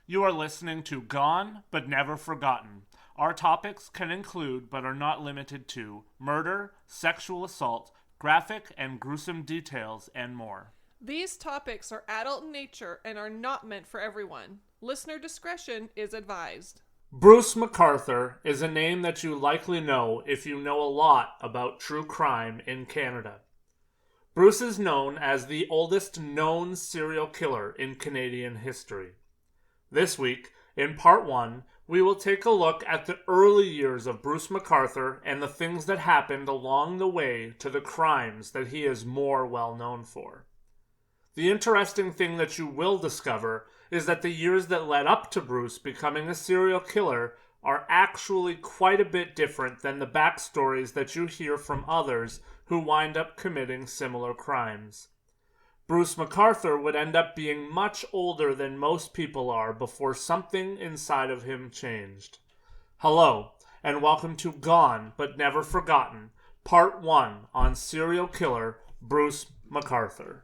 You are listening to Gone But Never Forgotten. Our topics can include, but are not limited to, murder, sexual assault, graphic and gruesome details, and more. These topics are adult in nature and are not meant for everyone. Listener discretion is advised. Bruce McArthur is a name that you likely know if you know a lot about true crime in Canada. Bruce is known as the oldest known serial killer in Canadian history. This week, in part 1, we will take a look at the early years of Bruce McArthur and the things that happened along the way to the crimes that he is more well known for. The interesting thing that you will discover is that the years that led up to Bruce becoming a serial killer are actually quite a bit different than the backstories that you hear from others who wind up committing similar crimes. Bruce McArthur would end up being much older than most people are before something inside of him changed. Hello, and welcome to Gone But Never Forgotten, Part 1 on serial killer Bruce McArthur.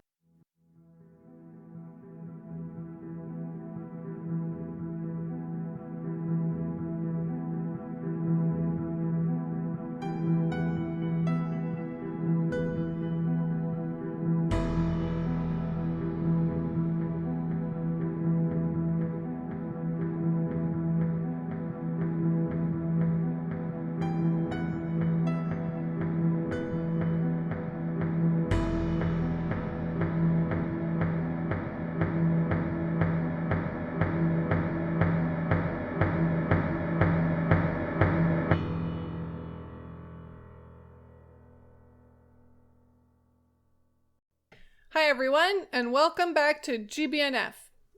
Hi everyone, and welcome back to GBNF.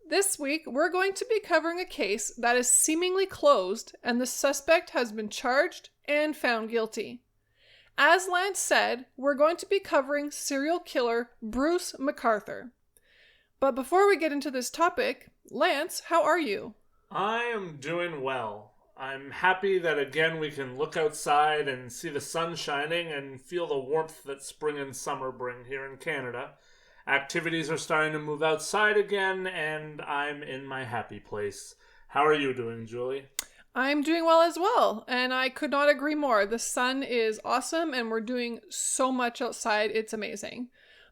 This week, we're going to be covering a case that is seemingly closed, and the suspect has been charged and found guilty. As Lance said, we're going to be covering serial killer Bruce McArthur. But before we get into this topic, Lance, how are you? I am doing well. I'm happy that again we can look outside and see the sun shining and feel the warmth that spring and summer bring here in Canada. Activities are starting to move outside again, and I'm in my happy place. How are you doing, Julie? I'm doing well as well, and I could not agree more. The sun is awesome, and we're doing so much outside. It's amazing.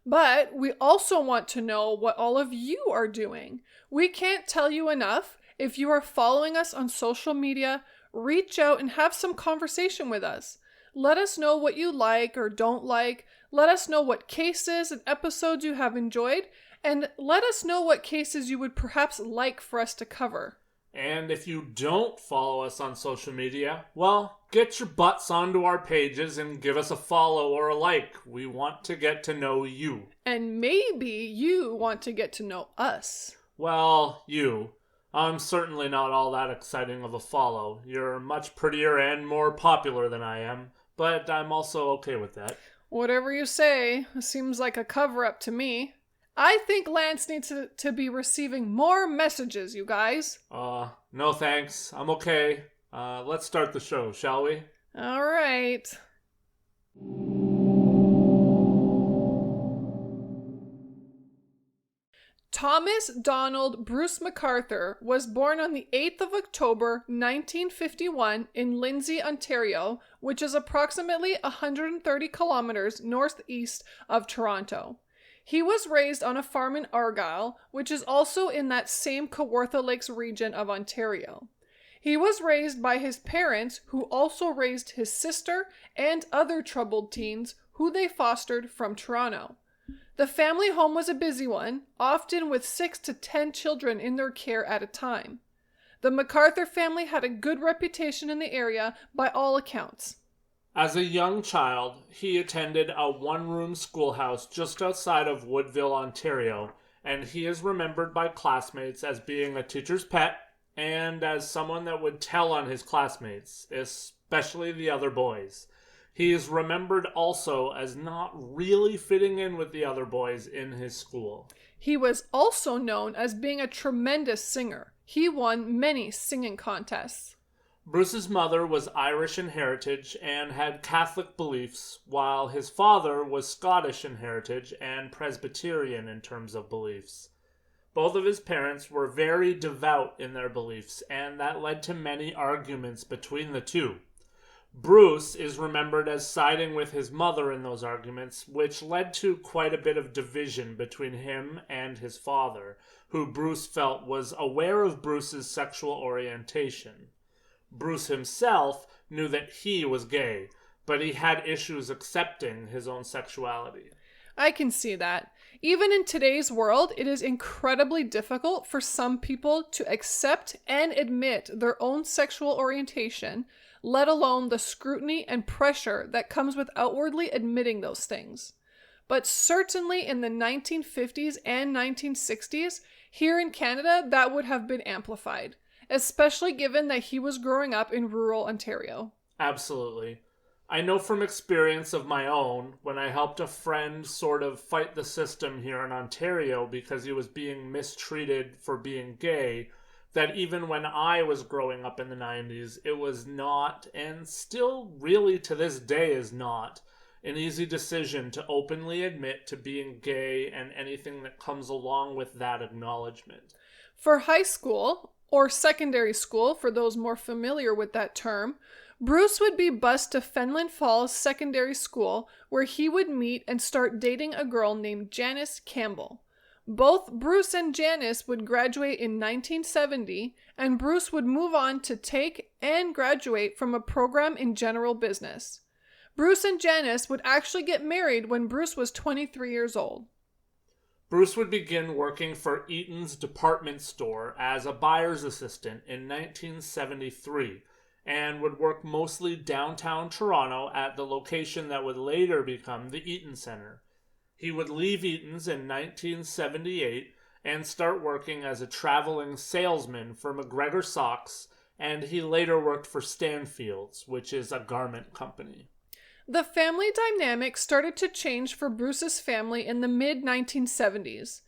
But we also want to know what all of you are doing. We can't tell you enough. If you are following us on social media, reach out and have some conversation with us. Let us know what you like or don't like. Let us know what cases and episodes you have enjoyed, and let us know what cases you would perhaps like for us to cover. And if you don't follow us on social media, well, get your butts onto our pages and give us a follow or a like. We want to get to know you. And maybe you want to get to know us. Well, you. I'm certainly not all that exciting of a follow. You're much prettier and more popular than I am, but I'm also okay with that. Whatever you say, seems like a cover-up to me. I think Lance needs to be receiving more messages, you guys. No thanks. I'm okay. Let's start the show, shall we? All right. Thomas Donald Bruce McArthur was born on the 8th of October 1951 in Lindsay, Ontario, which is approximately 130 kilometers northeast of Toronto. He was raised on a farm in Argyll, which is also in that same Kawartha Lakes region of Ontario. He was raised by his parents, who also raised his sister and other troubled teens who they fostered from Toronto. The family home was a busy one, often with 6 to 10 children in their care at a time. The McArthur family had a good reputation in the area by all accounts. As a young child, he attended a one-room schoolhouse just outside of Woodville, Ontario, and he is remembered by classmates as being a teacher's pet and as someone that would tell on his classmates, especially the other boys. He is remembered also as not really fitting in with the other boys in his school. He was also known as being a tremendous singer. He won many singing contests. Bruce's mother was Irish in heritage and had Catholic beliefs, while his father was Scottish in heritage and Presbyterian in terms of beliefs. Both of his parents were very devout in their beliefs, and that led to many arguments between the two. Bruce is remembered as siding with his mother in those arguments, which led to quite a bit of division between him and his father, who Bruce felt was aware of Bruce's sexual orientation. Bruce himself knew that he was gay, but he had issues accepting his own sexuality. I can see that. Even in today's world, it is incredibly difficult for some people to accept and admit their own sexual orientation, let alone the scrutiny and pressure that comes with outwardly admitting those things. But certainly in the 1950s and 1960s, here in Canada, that would have been amplified, especially given that he was growing up in rural Ontario. Absolutely. I know from experience of my own, when I helped a friend sort of fight the system here in Ontario because he was being mistreated for being gay, that even when I was growing up in the 90s, it was not, and still really to this day is not, an easy decision to openly admit to being gay and anything that comes along with that acknowledgement. For high school, or secondary school for those more familiar with that term, Bruce would be bused to Fenland Falls Secondary School, where he would meet and start dating a girl named Janice Campbell. Both Bruce and Janice would graduate in 1970, and Bruce would move on to take and graduate from a program in general business. Bruce and Janice would actually get married when Bruce was 23 years old. Bruce would begin working for Eaton's department store as a buyer's assistant in 1973, and would work mostly downtown Toronto at the location that would later become the Eaton Centre. He would leave Eaton's in 1978 and start working as a traveling salesman for McGregor Socks, and he later worked for Stanfield's, which is a garment company. The family dynamic started to change for Bruce's family in the mid-1970s.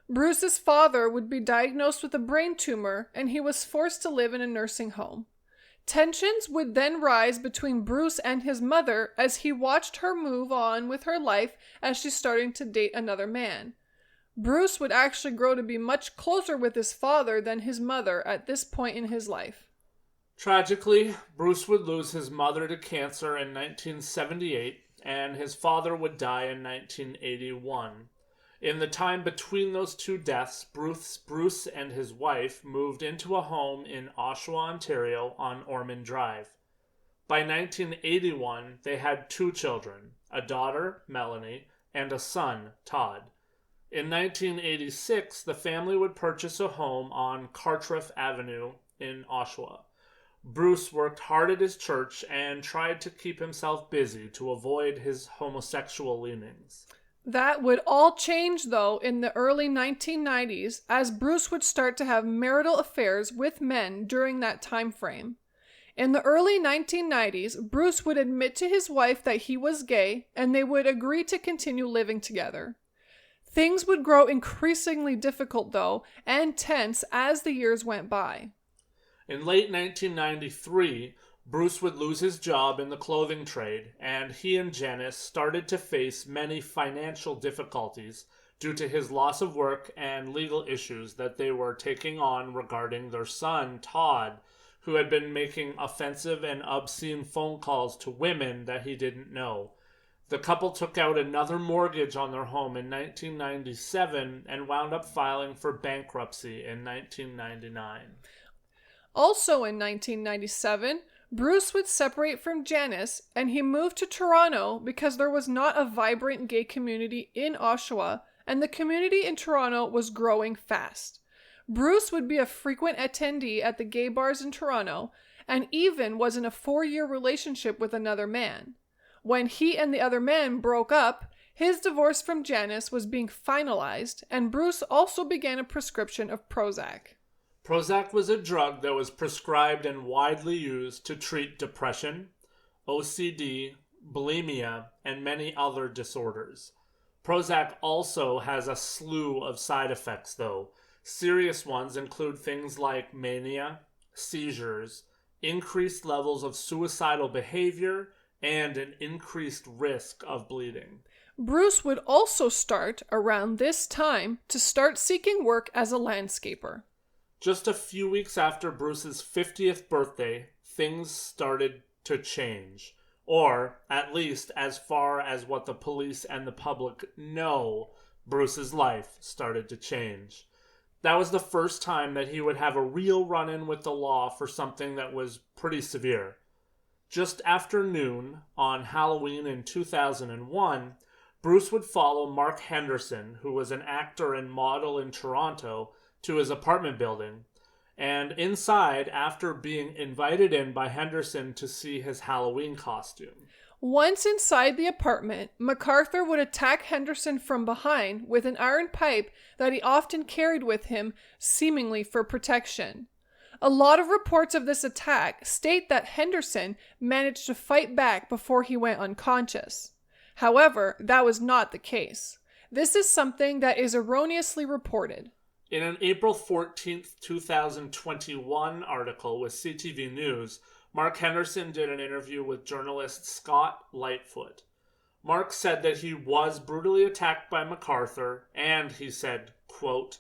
Bruce's father would be diagnosed with a brain tumor, and he was forced to live in a nursing home. Tensions would then rise between Bruce and his mother as he watched her move on with her life as she's starting to date another man. Bruce would actually grow to be much closer with his father than his mother at this point in his life. Tragically, Bruce would lose his mother to cancer in 1978, and his father would die in 1981. In the time between those two deaths, Bruce and his wife moved into a home in Oshawa, Ontario on Ormond Drive. By 1981, they had 2 children, a daughter, Melanie, and a son, Todd. In 1986, the family would purchase a home on Cartreff Avenue in Oshawa. Bruce worked hard at his church and tried to keep himself busy to avoid his homosexual leanings. That would all change, though, in the early 1990s, as Bruce would start to have marital affairs with men during that time frame. In the early 1990s, Bruce would admit to his wife that he was gay, and they would agree to continue living together. Things would grow increasingly difficult, though, and tense as the years went by. In late 1993, Bruce would lose his job in the clothing trade, and he and Janice started to face many financial difficulties due to his loss of work and legal issues that they were taking on regarding their son, Todd, who had been making offensive and obscene phone calls to women that he didn't know. The couple took out another mortgage on their home in 1997 and wound up filing for bankruptcy in 1999. Also in 1997, Bruce would separate from Janice, and he moved to Toronto because there was not a vibrant gay community in Oshawa, and the community in Toronto was growing fast. Bruce would be a frequent attendee at the gay bars in Toronto, and even was in a 4-year relationship with another man. When he and the other man broke up, his divorce from Janice was being finalized, and Bruce also began a prescription of Prozac. Prozac was a drug that was prescribed and widely used to treat depression, OCD, bulimia, and many other disorders. Prozac also has a slew of side effects, though. Serious ones include things like mania, seizures, increased levels of suicidal behavior, and an increased risk of bleeding. Bruce would also start, around this time, to start seeking work as a landscaper. Just a few weeks after Bruce's 50th birthday, things started to change. Or, at least as far as what the police and the public know, Bruce's life started to change. That was the first time that he would have a real run-in with the law for something that was pretty severe. Just after noon, on Halloween in 2001, Bruce would follow Mark Henderson, who was an actor and model in Toronto, to his apartment building, and inside after being invited in by Henderson to see his Halloween costume. Once inside the apartment, McArthur would attack Henderson from behind with an iron pipe that he often carried with him, seemingly for protection. A lot of reports of this attack state that Henderson managed to fight back before he went unconscious. However, that was not the case. This is something that is erroneously reported. In an April 14th, 2021 article with CTV News, Mark Henderson did an interview with journalist Scott Lightfoot. Mark said that he was brutally attacked by McArthur, and he said, quote,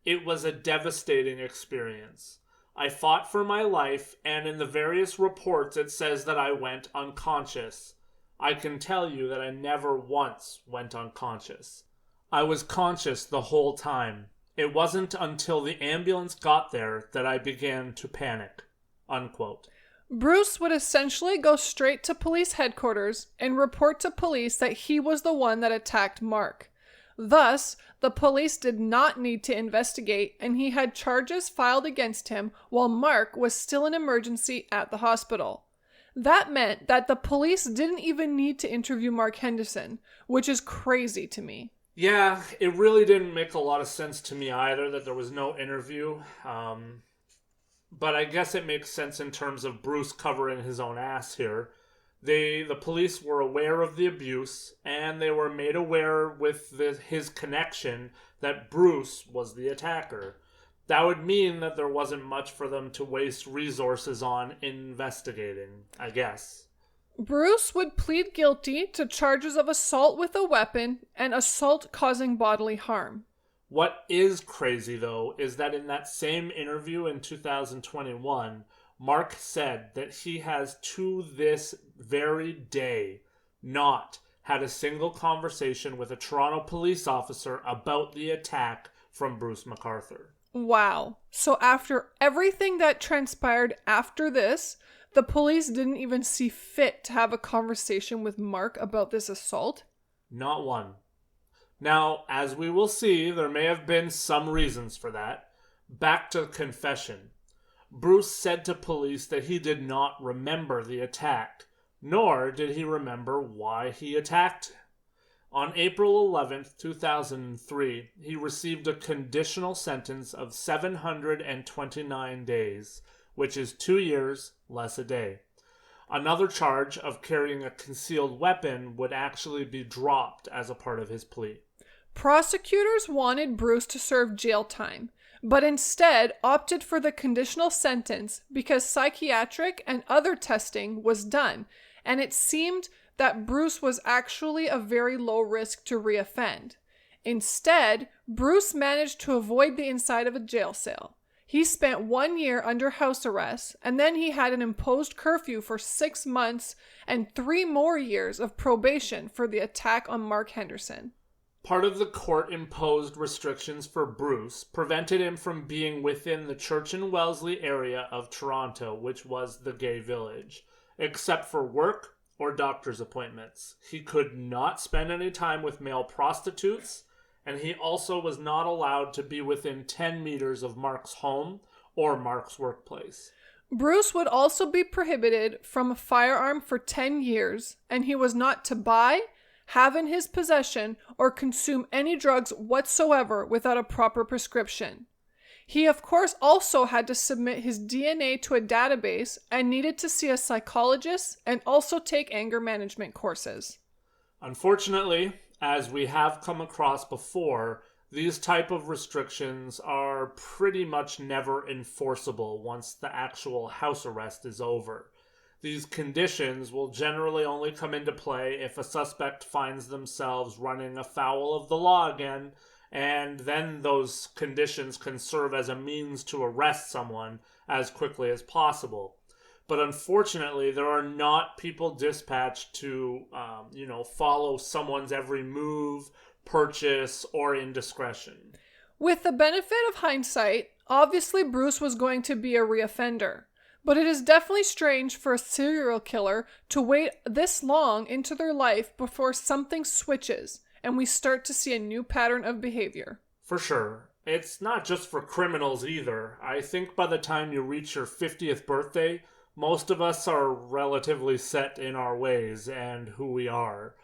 "It was a devastating experience. I fought for my life, and in the various reports it says that I went unconscious. I can tell you that I never once went unconscious. I was conscious the whole time. It wasn't until the ambulance got there that I began to panic." Unquote. Bruce would essentially go straight to police headquarters and report to police that he was the one that attacked Mark. Thus, the police did not need to investigate, and he had charges filed against him while Mark was still in emergency at the hospital. That meant that the police didn't even need to interview Mark Henderson, which is crazy to me. Yeah, it really didn't make a lot of sense to me either that there was no interview. But I guess it makes sense in terms of Bruce covering his own ass here. The police were aware of the abuse, and they were made aware with his connection that Bruce was the attacker. That would mean that there wasn't much for them to waste resources on investigating, I guess. Bruce would plead guilty to charges of assault with a weapon and assault causing bodily harm. What is crazy, though, is that in that same interview in 2021, Mark said that he has to this very day not had a single conversation with a Toronto police officer about the attack from Bruce McArthur. Wow. So after everything that transpired after this, the police didn't even see fit to have a conversation with Mark about this assault? Not one. Now, as we will see, there may have been some reasons for that. Back to confession. Bruce said to police that he did not remember the attack, nor did he remember why he attacked. On April 11th, 2003, he received a conditional sentence of 729 days, which is 2 years less a day. Another charge of carrying a concealed weapon would actually be dropped as a part of his plea. Prosecutors wanted Bruce to serve jail time, but instead opted for the conditional sentence because psychiatric and other testing was done, and it seemed that Bruce was actually a very low risk to reoffend. Instead, Bruce managed to avoid the inside of a jail cell. He spent 1 year under house arrest, and then he had an imposed curfew for 6 months and 3 more years of probation for the attack on Mark Henderson. Part of the court-imposed restrictions for Bruce prevented him from being within the Church and Wellesley area of Toronto, which was the gay village, except for work or doctor's appointments. He could not spend any time with male prostitutes, and he also was not allowed to be within 10 meters of Mark's home or Mark's workplace. Bruce would also be prohibited from a firearm for 10 years, and he was not to buy, have in his possession, or consume any drugs whatsoever without a proper prescription. He, of course, also had to submit his DNA to a database and needed to see a psychologist and also take anger management courses. Unfortunately, as we have come across before, these type of restrictions are pretty much never enforceable once the actual house arrest is over. These conditions will generally only come into play if a suspect finds themselves running afoul of the law again, and then those conditions can serve as a means to arrest someone as quickly as possible. But unfortunately, there are not people dispatched to, follow someone's every move, purchase, or indiscretion. With the benefit of hindsight, obviously Bruce was going to be a reoffender. But it is definitely strange for a serial killer to wait this long into their life before something switches and we start to see a new pattern of behavior. For sure. It's not just for criminals either. I think by the time you reach your 50th birthday, most of us are relatively set in our ways and who we are.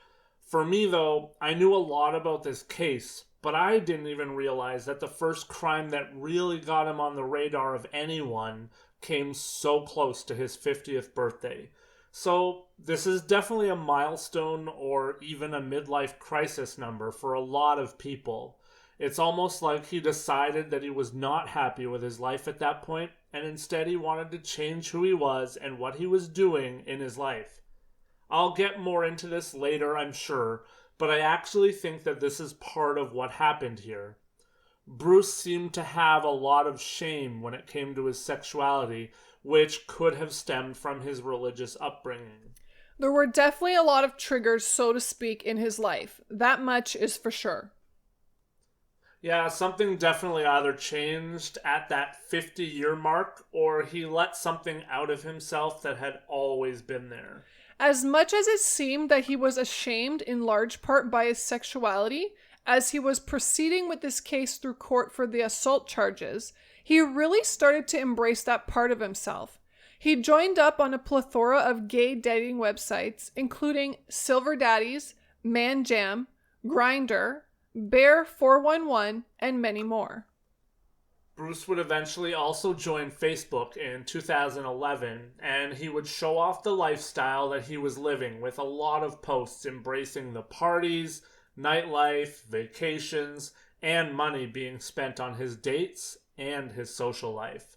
For me, though, I knew a lot about this case, but I didn't even realize that the first crime that really got him on the radar of anyone came so close to his 50th birthday. So this is definitely a milestone or even a midlife crisis number for a lot of people. It's almost like he decided that he was not happy with his life at that point, and instead he wanted to change who he was and what he was doing in his life. I'll get more into this later, I'm sure, but I actually think that this is part of what happened here. Bruce seemed to have a lot of shame when it came to his sexuality, which could have stemmed from his religious upbringing. There were definitely a lot of triggers, so to speak, in his life. That much is for sure. Yeah, something definitely either changed at that 50-year mark, or he let something out of himself that had always been there. As much as it seemed that he was ashamed in large part by his sexuality, as he was proceeding with this case through court for the assault charges, he really started to embrace that part of himself. He joined up on a plethora of gay dating websites, including Silver Daddies, Man Jam, Grindr, Bear 411, and many more. Bruce would eventually also join Facebook in 2011, and he would show off the lifestyle that he was living with a lot of posts embracing the parties, nightlife, vacations, and money being spent on his dates and his social life.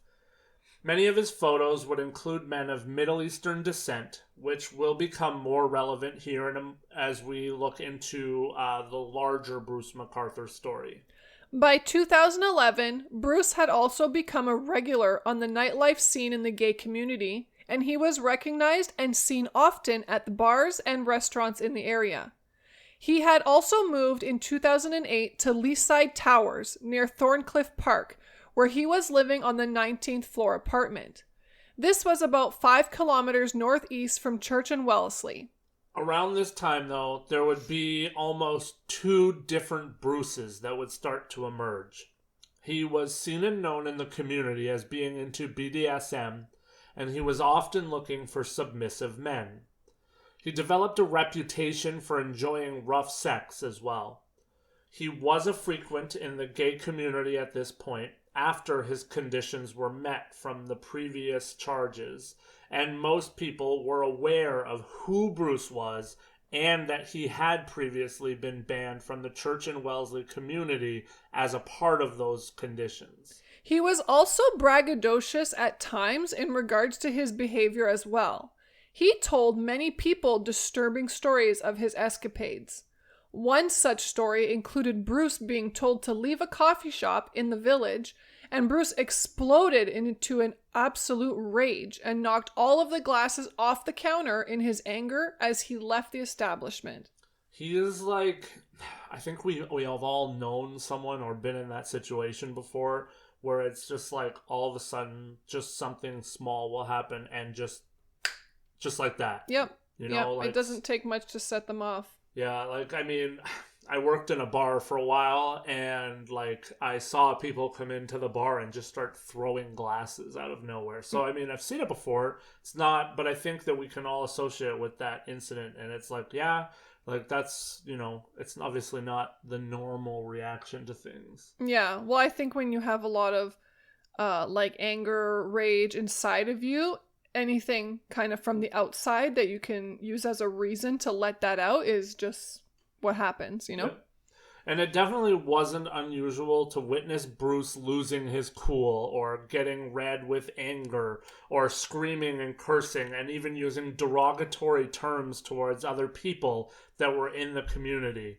Many of his photos would include men of Middle Eastern descent, which will become more relevant here as we look into the larger Bruce McArthur story. By 2011, Bruce had also become a regular on the nightlife scene in the gay community, and he was recognized and seen often at the bars and restaurants in the area. He had also moved in 2008 to Leaside Towers near Thorncliffe Park, where he was living on the 19th floor apartment. This was about 5 kilometers northeast from Church and Wellesley. Around this time, though, there would be almost 2 different Bruces that would start to emerge. He was seen and known in the community as being into BDSM, and he was often looking for submissive men. He developed a reputation for enjoying rough sex as well. He was a frequent in the gay community at this point, after his conditions were met from the previous charges, and most people were aware of who Bruce was and that he had previously been banned from the Church and Wellesley community as a part of those conditions. He was also braggadocious at times in regards to his behavior as well. He told many people disturbing stories of his escapades. One such story included Bruce being told to leave a coffee shop in the village, and Bruce exploded into an absolute rage and knocked all of the glasses off the counter in his anger as he left the establishment. He is like, I think we have all known someone or been in that situation before where it's just like all of a sudden just something small will happen and just like that. Yep. Like, it doesn't take much to set them off. Yeah, like, I mean, I worked in a bar for a while, and like I saw people come into the bar and just start throwing glasses out of nowhere. So I mean, I've seen it before. It's not, but I think that we can all associate with that incident, and it's like, yeah, like that's, it's obviously not the normal reaction to things. Yeah, well, I think when you have a lot of like anger, rage inside of you, anything kind of from the outside that you can use as a reason to let that out is just what happens, Yep. And it definitely wasn't unusual to witness Bruce losing his cool or getting red with anger or screaming and cursing and even using derogatory terms towards other people that were in the community.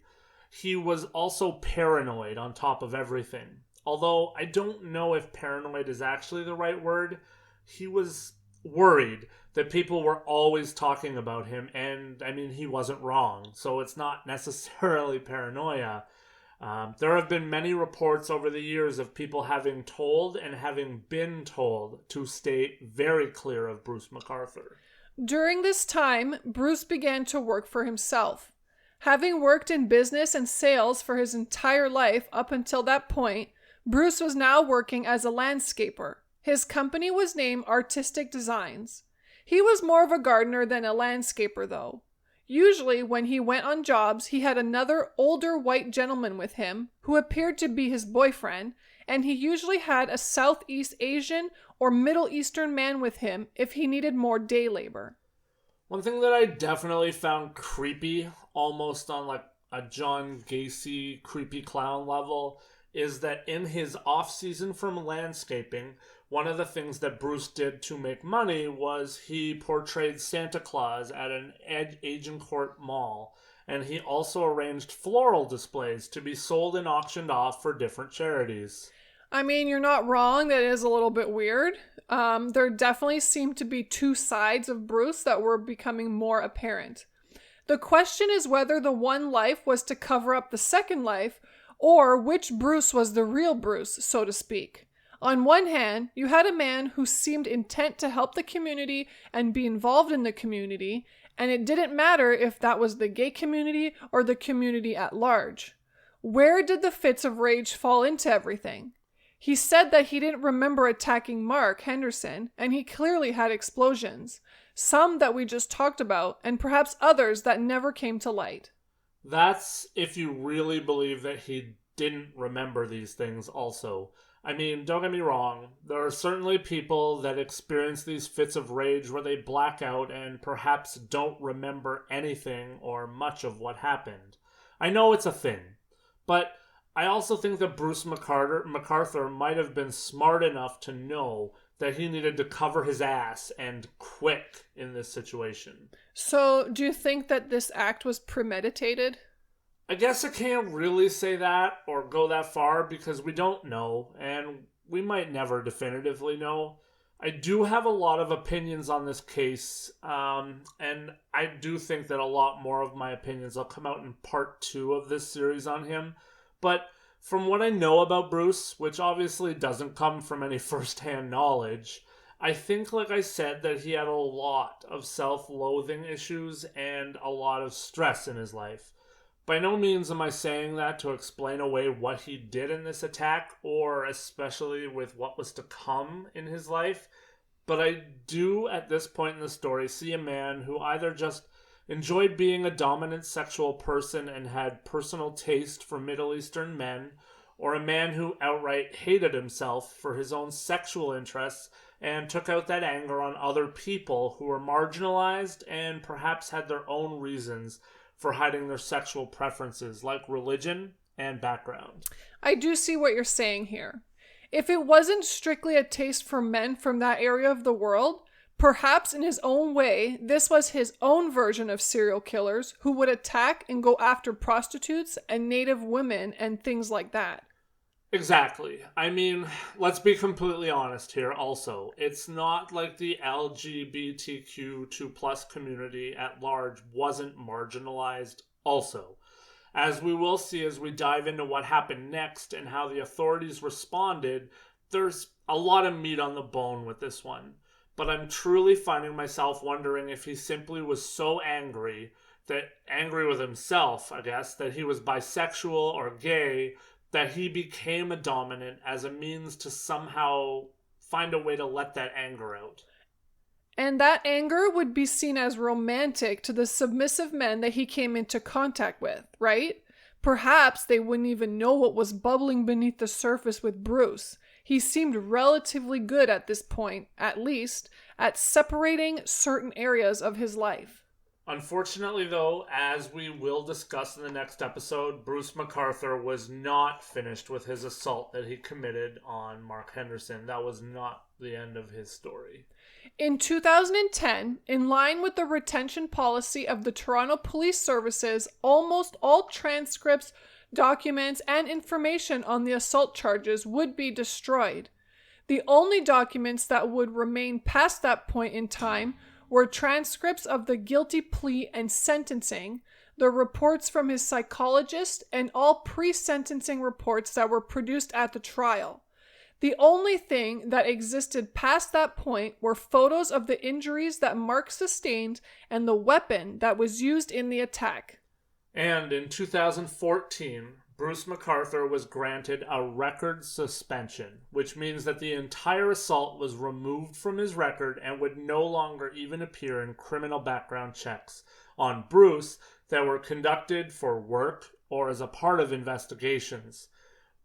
He was also paranoid on top of everything. Although I don't know if paranoid is actually the right word. He was worried that people were always talking about him, and I mean, he wasn't wrong, so it's not necessarily paranoia. There have been many reports over the years of people having told and having been told to stay very clear of Bruce McArthur. During this time, Bruce began to work for himself. Having worked in business and sales for his entire life up until that point, Bruce was now working as a landscaper. His company was named Artistic Designs. He was more of a gardener than a landscaper, though. Usually, when he went on jobs, he had another older white gentleman with him who appeared to be his boyfriend, and he usually had a Southeast Asian or Middle Eastern man with him if he needed more day labor. One thing that I definitely found creepy, almost on like a John Gacy creepy clown level, is that in his off-season from landscaping, one of the things that Bruce did to make money was he portrayed Santa Claus at an Agincourt mall, and he also arranged floral displays to be sold and auctioned off for different charities. I mean, you're not wrong. That is a little bit weird. There definitely seemed to be two sides of Bruce that were becoming more apparent. The question is whether the one life was to cover up the second life, or which Bruce was the real Bruce, so to speak. On one hand, you had a man who seemed intent to help the community and be involved in the community, and it didn't matter if that was the gay community or the community at large. Where did the fits of rage fall into everything? He said that he didn't remember attacking Mark Henderson, and he clearly had explosions. Some that we just talked about, and perhaps others that never came to light. That's if you really believe that he didn't remember these things also. I mean, don't get me wrong, there are certainly people that experience these fits of rage where they black out and perhaps don't remember anything or much of what happened. I know it's a thing, but I also think that Bruce McArthur might have been smart enough to know that he needed to cover his ass and quick in this situation. So, do you think that this act was premeditated? I guess I can't really say that or go that far because we don't know, and we might never definitively know. I do have a lot of opinions on this case, and I do think that a lot more of my opinions will come out in part 2 of this series on him. But from what I know about Bruce, which obviously doesn't come from any first-hand knowledge, I think, like I said, that he had a lot of self-loathing issues and a lot of stress in his life. By no means am I saying that to explain away what he did in this attack, or especially with what was to come in his life, but I do, at this point in the story, see a man who either just enjoyed being a dominant sexual person and had personal taste for Middle Eastern men, or a man who outright hated himself for his own sexual interests and took out that anger on other people who were marginalized and perhaps had their own reasons for hiding their sexual preferences, like religion and background. I do see what you're saying here. If it wasn't strictly a taste for men from that area of the world, perhaps in his own way, this was his own version of serial killers who would attack and go after prostitutes and native women and things like that. Exactly. I mean, let's be completely honest here also. It's not like the LGBTQ2+ community at large wasn't marginalized also. As we will see as we dive into what happened next and how the authorities responded, there's a lot of meat on the bone with this one. But I'm truly finding myself wondering if he simply was so angry with himself, I guess, that he was bisexual or gay, that he became a dominant as a means to somehow find a way to let that anger out. And that anger would be seen as romantic to the submissive men that he came into contact with, right? Perhaps they wouldn't even know what was bubbling beneath the surface with Bruce. He seemed relatively good at this point, at least, at separating certain areas of his life. Unfortunately, though, as we will discuss in the next episode, Bruce McArthur was not finished with his assault that he committed on Mark Henderson. That was not the end of his story. In 2010, in line with the retention policy of the Toronto Police Services, almost all transcripts, documents, and information on the assault charges would be destroyed. The only documents that would remain past that point in time were transcripts of the guilty plea and sentencing, the reports from his psychologist, and all pre-sentencing reports that were produced at the trial. The only thing that existed past that point were photos of the injuries that Mark sustained and the weapon that was used in the attack. And in 2014, Bruce McArthur was granted a record suspension, which means that the entire assault was removed from his record and would no longer even appear in criminal background checks on Bruce that were conducted for work or as a part of investigations.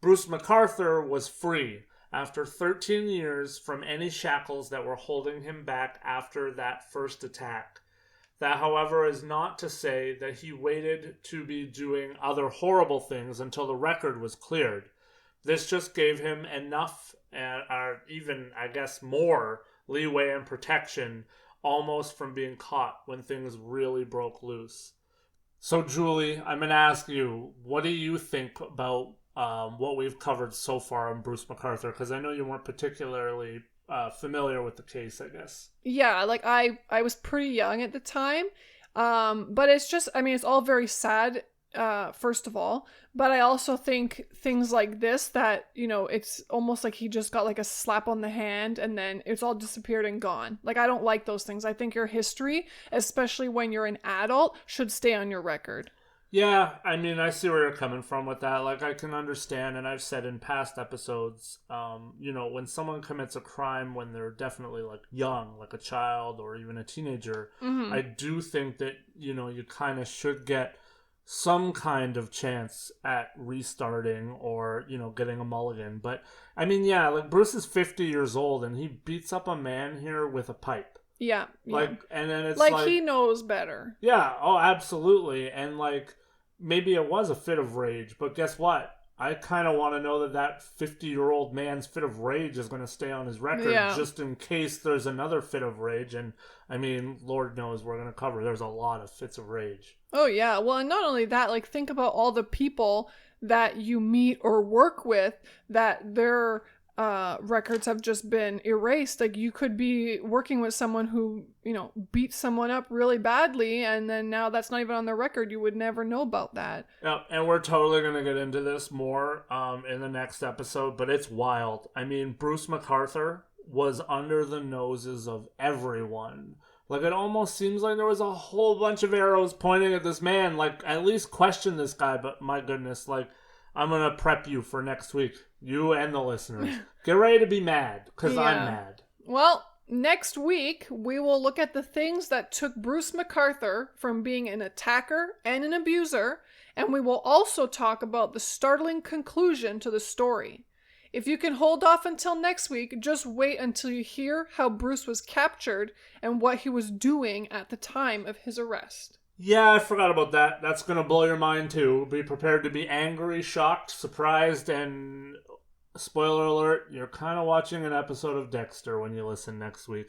Bruce McArthur was free after 13 years from any shackles that were holding him back after that first attack. That, however, is not to say that he waited to be doing other horrible things until the record was cleared. This just gave him enough, or even, I guess, more leeway and protection, almost from being caught when things really broke loose. So, Julie, I'm going to ask you, what do you think about what we've covered so far on Bruce McArthur? Because I know you weren't particularly familiar with the case, I guess. Yeah, like I was pretty young at the time, but it's just, I mean, it's all very sad, first of all, but I also think things like this, that, you know, it's almost like he just got like a slap on the hand and then it's all disappeared and gone. Like, I don't like those things. I think your history, especially when you're an adult, should stay on your record. Yeah, I mean, I see where you're coming from with that. Like, I can understand, and I've said in past episodes, you know, when someone commits a crime when they're definitely, like, young, like a child or even a teenager, I do think that, you know, you kind of should get some kind of chance at restarting or, you know, getting a mulligan. But, I mean, yeah, like, Bruce is 50 years old, and he beats up a man here with a pipe. Yeah. Like, and then it's like he knows better. Yeah, oh, absolutely. And, like, maybe it was a fit of rage, but guess what? I kind of want to know that 50-year-old man's fit of rage is going to stay on his record just in case there's another fit of rage. And, I mean, Lord knows we're going to cover. There's a lot of fits of rage. Oh, yeah. Well, and not only that, like, think about all the people that you meet or work with that their records have just been erased. Like, you could be working with someone who, you know, beat someone up really badly, and then now that's not even on their record. You would never know about that. Yeah, and we're totally going to get into this more in the next episode, but it's wild. I mean, Bruce McArthur was under the noses of everyone. Like, it almost seems like there was a whole bunch of arrows pointing at this man. Like, at least question this guy, but my goodness, like, I'm going to prep you for next week. You and the listeners. Get ready to be mad, because I'm mad. Well, next week, we will look at the things that took Bruce McArthur from being an attacker and an abuser, and we will also talk about the startling conclusion to the story. If you can hold off until next week, just wait until you hear how Bruce was captured and what he was doing at the time of his arrest. Yeah, I forgot about that. That's going to blow your mind, too. Be prepared to be angry, shocked, surprised, and spoiler alert, you're kind of watching an episode of Dexter when you listen next week.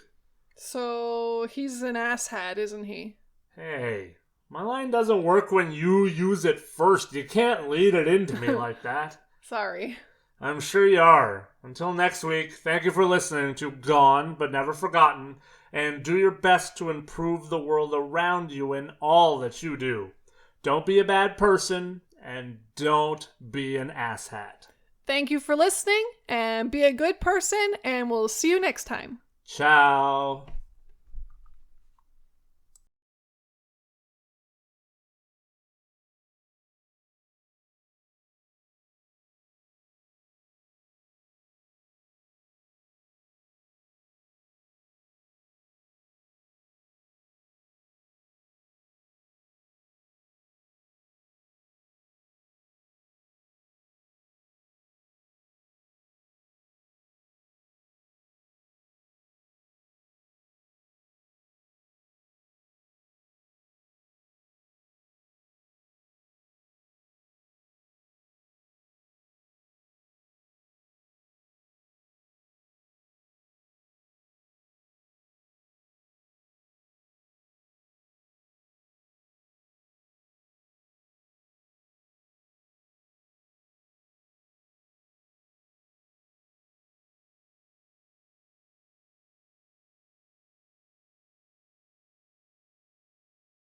So, he's an asshat, isn't he? Hey, my line doesn't work when you use it first. You can't lead it into me like that. Sorry. I'm sure you are. Until next week, thank you for listening to Gone But Never Forgotten, and do your best to improve the world around you in all that you do. Don't be a bad person, and don't be an asshat. Thank you for listening, and be a good person, and we'll see you next time. Ciao.